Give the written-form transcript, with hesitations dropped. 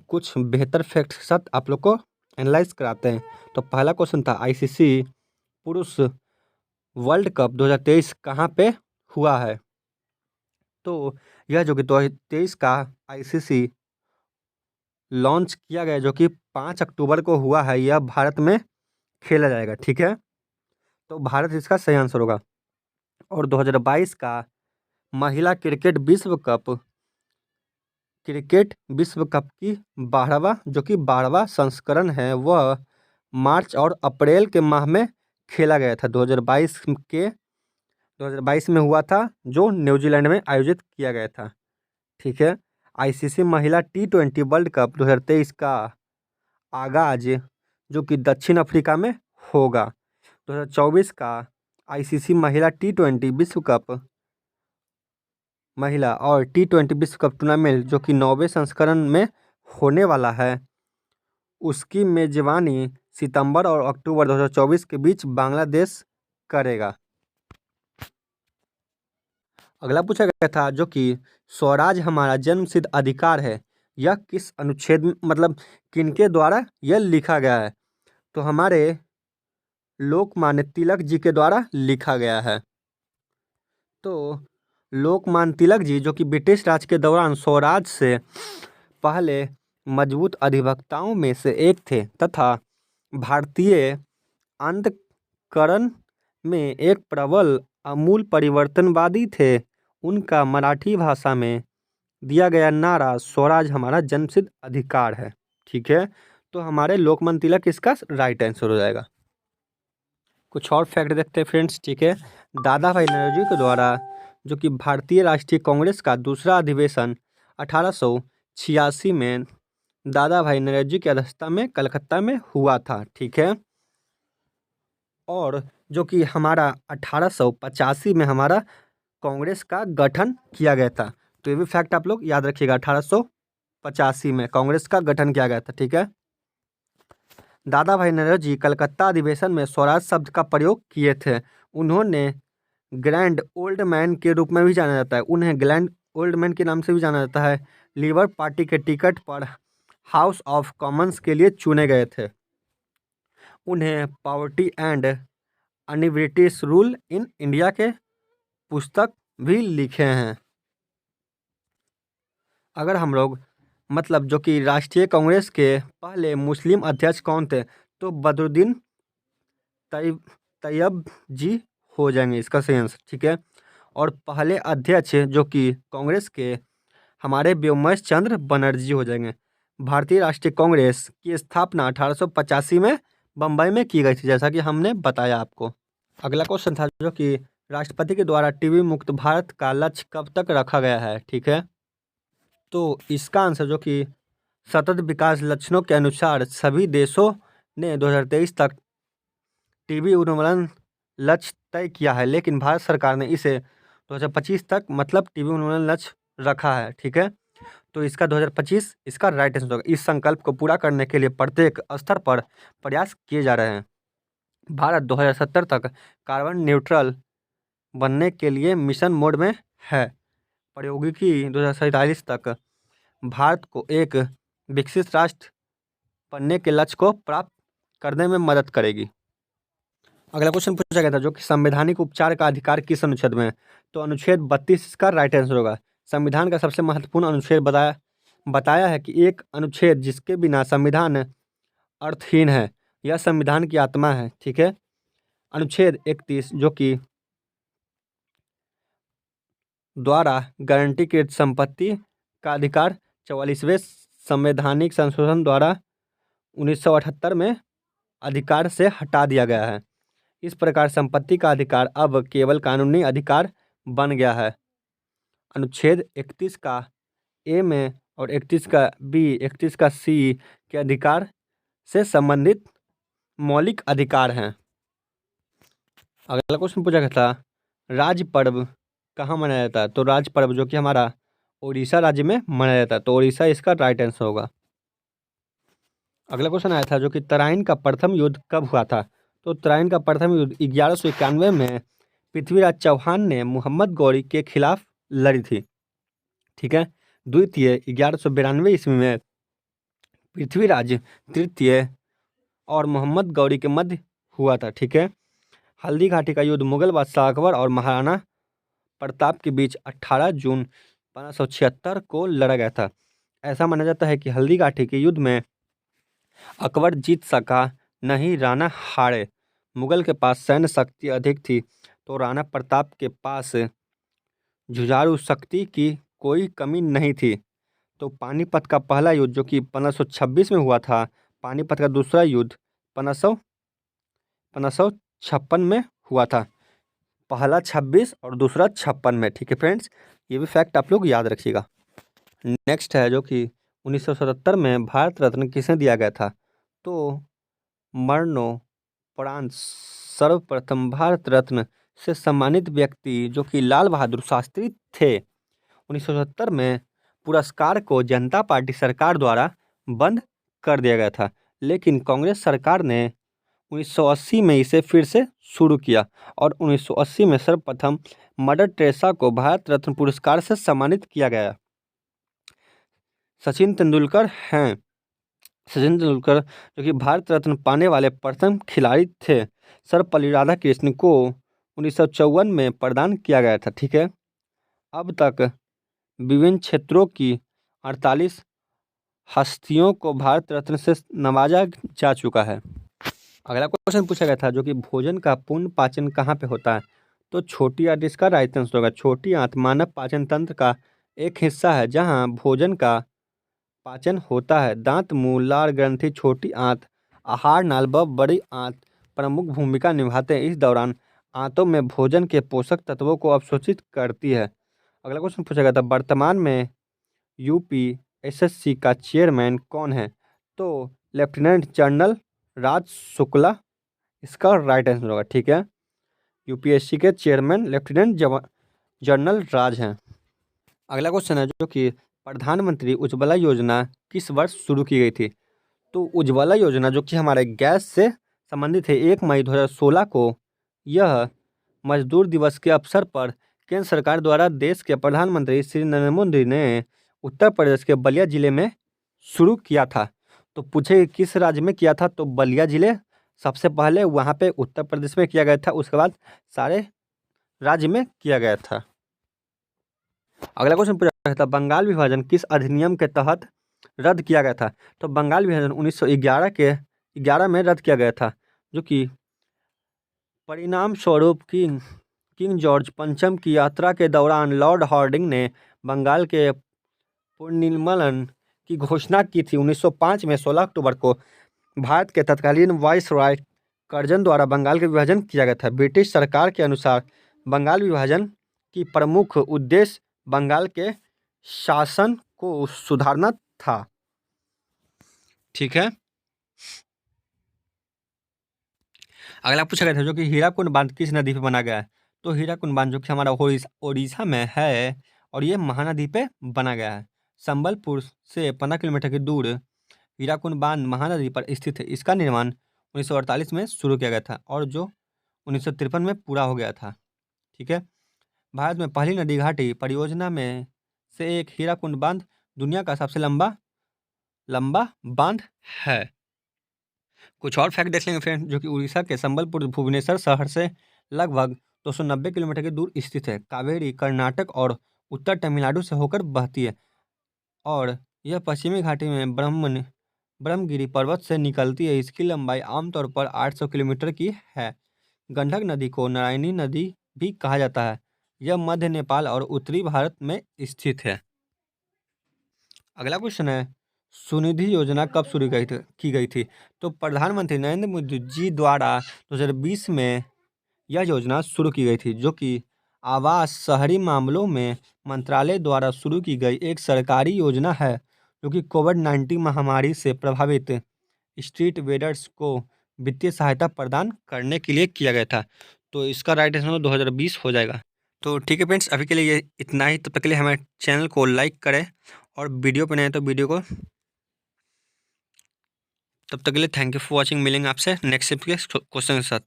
कुछ बेहतर फैक्ट्स के साथ आप लोग को एनालाइज कराते हैं। तो पहला क्वेश्चन था आईसीसी पुरुष वर्ल्ड कप 2023 कहाँ पे हुआ है। तो यह जो कि 2023 का आईसीसी लॉन्च किया गया जो कि 5 अक्टूबर को हुआ है, यह भारत में खेला जाएगा। ठीक है, तो भारत इसका सही आंसर होगा। और 2022 का महिला क्रिकेट विश्व कप की 12वां संस्करण है, वह मार्च और अप्रैल के माह में खेला गया था। 2022 में हुआ था, जो न्यूजीलैंड में आयोजित किया गया था। ठीक है, आईसीसी महिला T20 वर्ल्ड कप 2023 का आगाज जो कि दक्षिण अफ्रीका में होगा। 2024 का आईसीसी महिला T20 विश्व कप महिला और T20 विश्व कप टूर्नामेंट जो कि 9वें संस्करण में होने वाला है, उसकी मेजबानी सितंबर और अक्टूबर 2024 के बीच बांग्लादेश करेगा। अगला पूछा गया था जो कि स्वराज हमारा जन्मसिद्ध अधिकार है, यह किस अनुच्छेद मतलब किनके द्वारा यह लिखा गया है। तो हमारे लोकमान्य तिलक जी के द्वारा लिखा गया है। तो लोकमान्य तिलक जी जो कि ब्रिटिश राज के दौरान स्वराज से पहले मजबूत अधिवक्ताओं में से एक थे तथा भारतीय अंतःकरण में एक प्रबल आमूल परिवर्तनवादी थे। उनका मराठी भाषा में दिया गया नारा स्वराज हमारा जन्मसिद्ध अधिकार है। ठीक है, तो हमारे लोकमान्य तिलक इसका राइट आंसर हो जाएगा। कुछ और फैक्ट देखते हैं फ्रेंड्स। ठीक है, दादा भाई नौरोजी के द्वारा जो कि भारतीय राष्ट्रीय कांग्रेस का दूसरा अधिवेशन 1886 में दादा भाई नौरोजी की अध्यक्षता में कलकत्ता में हुआ था। ठीक है, और जो कि हमारा 1885 में हमारा कांग्रेस का गठन किया गया था। तो ये भी फैक्ट आप लोग याद रखिएगा, 1885 में कांग्रेस का गठन किया गया था। ठीक है, दादा भाई नौरोजी कलकत्ता अधिवेशन में स्वराज शब्द का प्रयोग किए थे। उन्होंने ग्रैंड ओल्ड मैन के रूप में भी जाना जाता है, उन्हें ग्रैंड ओल्ड मैन के नाम से भी जाना जाता है। लेबर पार्टी के टिकट पर हाउस ऑफ कॉमन्स के लिए चुने गए थे। उन्हें poverty and un-British rule in India के पुस्तक भी लिखे हैं। अगर हम लोग मतलब जो कि राष्ट्रीय कांग्रेस के पहले मुस्लिम अध्यक्ष कौन थे, तो बदरुद्दीन तैयब जी हो जाएंगे इसका सही आंसर। ठीक है, और पहले अध्यक्ष जो कि कांग्रेस के हमारे व्योमेश चंद्र बनर्जी हो जाएंगे। भारतीय राष्ट्रीय कांग्रेस की स्थापना 1885 में बम्बई में की गई थी, जैसा कि हमने बताया आपको। अगला क्वेश्चन था जो कि राष्ट्रपति के द्वारा टीबी मुक्त भारत का लक्ष्य कब तक रखा गया है। ठीक है, तो इसका आंसर जो कि सतत विकास लक्ष्यों के अनुसार सभी देशों ने 2023 तक टीबी उन्मूलन लक्ष्य तय किया है, लेकिन भारत सरकार ने इसे 2025 तक मतलब टीबी उन्मूलन लक्ष्य रखा है। ठीक है, तो इसका 2025 इसका राइट आंसर होगा। इस संकल्प को पूरा करने के लिए प्रत्येक स्तर पर प्रयास किए जा रहे हैं। भारत 2070 तक कार्बन न्यूट्रल बनने के लिए मिशन मोड में है। प्रौद्योगिकी 2047 तक भारत को एक विकसित राष्ट्र बनने के लक्ष्य को प्राप्त करने में मदद करेगी। अगला क्वेश्चन पूछा गया था जो कि संवैधानिक उपचार का अधिकार किस अनुच्छेद में है। तो अनुच्छेद 32 इसका राइट आंसर होगा। संविधान का सबसे महत्वपूर्ण अनुच्छेद बताया है कि एक अनुच्छेद जिसके बिना संविधान अर्थहीन है, यह संविधान की आत्मा है। ठीक है, अनुच्छेद 31 जो कि द्वारा गारंटीकृत संपत्ति का अधिकार 44वें संवैधानिक संशोधन द्वारा 1978 में अधिकार से हटा दिया गया है। इस प्रकार संपत्ति का अधिकार अब केवल कानूनी अधिकार बन गया है। अनुच्छेद 31 का ए में और 31 का बी, 31 का सी के अधिकार से संबंधित मौलिक अधिकार हैं। अगला क्वेश्चन पूछा गया था राज्य पर्व कहाँ मनाया जाता है। तो राज्य पर्व जो कि हमारा उड़ीसा राज्य में मनाया जाता है, तो उड़ीसा इसका राइट आंसर होगा। अगला क्वेश्चन आया था जो कि तराइन का प्रथम युद्ध कब हुआ था। तो तराइन का प्रथम युद्ध 1191 में पृथ्वीराज चौहान ने मोहम्मद गौरी के खिलाफ लड़ी थी। ठीक है, द्वितीय 1192 ईस्वी में पृथ्वीराज तृतीय और मोहम्मद गौरी के मध्य हुआ था। ठीक है। हल्दी घाटी का युद्ध मुगल बादशाह अकबर और महाराणा प्रताप के बीच 18 जून 1576 को लड़ा गया था। ऐसा माना जाता है कि हल्दी घाटी के युद्ध में अकबर जीत सका नहीं, राणा हारे। मुगल के पास सैन्य शक्ति अधिक थी तो राणा प्रताप के पास जुझारू शक्ति की कोई कमी नहीं थी। तो पानीपत का पहला युद्ध जो कि 1526 में हुआ था, पानीपत का दूसरा युद्ध 1556 में हुआ था। पहला 26 और दूसरा 56 में। ठीक है फ्रेंड्स, ये भी फैक्ट आप लोग याद रखिएगा। नेक्स्ट है जो कि 1977 में भारत रत्न किसे दिया गया था? तो मरणोपरांत सर्वप्रथम भारत रत्न से सम्मानित व्यक्ति जो कि लाल बहादुर शास्त्री थे। 1970 में पुरस्कार को जनता पार्टी सरकार द्वारा बंद कर दिया गया था, लेकिन कांग्रेस सरकार ने 1980 में इसे फिर से शुरू किया और 1980 में सर्वप्रथम मदर टेरेसा को भारत रत्न पुरस्कार से सम्मानित किया गया। सचिन तेंदुलकर जो कि भारत रत्न पाने वाले प्रथम खिलाड़ी थे। सर्वपल्ली राधाकृष्णन को 1954 में प्रदान किया गया था। ठीक है। अब तक विभिन्न क्षेत्रों की 48 हस्तियों को भारत रत्न से नवाजा जा चुका है। अगला क्वेश्चन पूछा गया था जो कि भोजन का पूर्ण पाचन कहाँ पे होता है? तो छोटी आंत इसका राइट आंसर होगा। छोटी आंत मानव पाचन तंत्र का एक हिस्सा है जहाँ भोजन का पाचन होता है। दांत, मुंह, लार ग्रंथि, छोटी आंत, आहार नाल व बड़ी आंत प्रमुख भूमिका निभाते हैं। इस दौरान आंतों में भोजन के पोषक तत्वों को अवशोषित करती है। अगला क्वेश्चन पूछा गया था वर्तमान में यूपीएससी का चेयरमैन कौन है? तो लेफ्टिनेंट जनरल राज शुक्ला इसका राइट आंसर होगा। ठीक है। यूपीएससी के चेयरमैन लेफ्टिनेंट जनरल राज हैं। अगला क्वेश्चन है जो कि प्रधानमंत्री उज्ज्वला योजना किस वर्ष शुरू की गई थी? तो उज्ज्वला योजना जो कि हमारे गैस से संबंधित है, 1 मई 2016 को यह मजदूर दिवस के अवसर पर केंद्र सरकार द्वारा देश के प्रधानमंत्री श्री नरेंद्र मोदी ने उत्तर प्रदेश के बलिया जिले में शुरू किया था। तो पूछे किस राज्य में किया था? तो बलिया जिले सबसे पहले वहाँ पे उत्तर प्रदेश में किया गया था, उसके बाद सारे राज्य में किया गया था। अगला क्वेश्चन पूछा गया था बंगाल विभाजन किस अधिनियम के तहत रद्द किया गया था? तो बंगाल विभाजन 1911 में रद्द किया गया था, जो कि परिणाम स्वरूप किंग जॉर्ज पंचम की यात्रा के दौरान लॉर्ड हार्डिंग ने बंगाल के पुनर्निर्माण की घोषणा की थी। 1905 में 16 अक्टूबर को भारत के तत्कालीन वाइसरॉय कर्जन द्वारा बंगाल का विभाजन किया गया था। ब्रिटिश सरकार के अनुसार बंगाल विभाजन की प्रमुख उद्देश्य बंगाल के शासन को सुधारना था। ठीक है। अगला पूछा गया था जो कि हीराकुंड बांध किस नदी पे बना गया है? तो हीराकुंड बांध जो कि हमारा ओडिशा में है और ये महानदी पे बना गया है। संबलपुर से 15 किलोमीटर की दूर हीराकुंड बांध महानदी पर स्थित है। इसका निर्माण 1948 में शुरू किया गया था और जो 1953 में पूरा हो गया था। ठीक है। भारत में पहली नदी घाटी परियोजना में से एक हीराकुंड बांध दुनिया का सबसे लंबा बांध है। कुछ और फैक्ट देख लेंगे फ्रेंड, जो कि उड़ीसा के संबलपुर भुवनेश्वर शहर से लगभग 290 किलोमीटर की दूर स्थित है। कावेरी कर्नाटक और उत्तर तमिलनाडु से होकर बहती है और यह पश्चिमी घाटी में ब्रह्मगिरी पर्वत से निकलती है। इसकी लंबाई आमतौर पर 800 किलोमीटर की है। गंडक नदी को नारायणी नदी भी कहा जाता है। यह मध्य नेपाल और उत्तरी भारत में स्थित है। अगला क्वेश्चन है सुनिधि योजना कब शुरू की गई थी? तो प्रधानमंत्री नरेंद्र मोदी जी द्वारा 2020 में यह योजना शुरू की गई थी, जो कि आवास शहरी मामलों में मंत्रालय द्वारा शुरू की गई एक सरकारी योजना है, जो कि कोविड-19 महामारी से प्रभावित स्ट्रीट वेंडर्स को वित्तीय सहायता प्रदान करने के लिए किया गया था। तो इसका राइट आंसर 2020 हो जाएगा। तो ठीक है फ्रेंड्स, अभी के लिए ये इतना ही। तब तक के लिए हमारे चैनल को लाइक करें और वीडियो पर नए तो वीडियो को, तब तक के लिए थैंक यू फॉर वॉचिंग। मिलेंगे आपसे नेक्स्ट क्वेश्चन के साथ।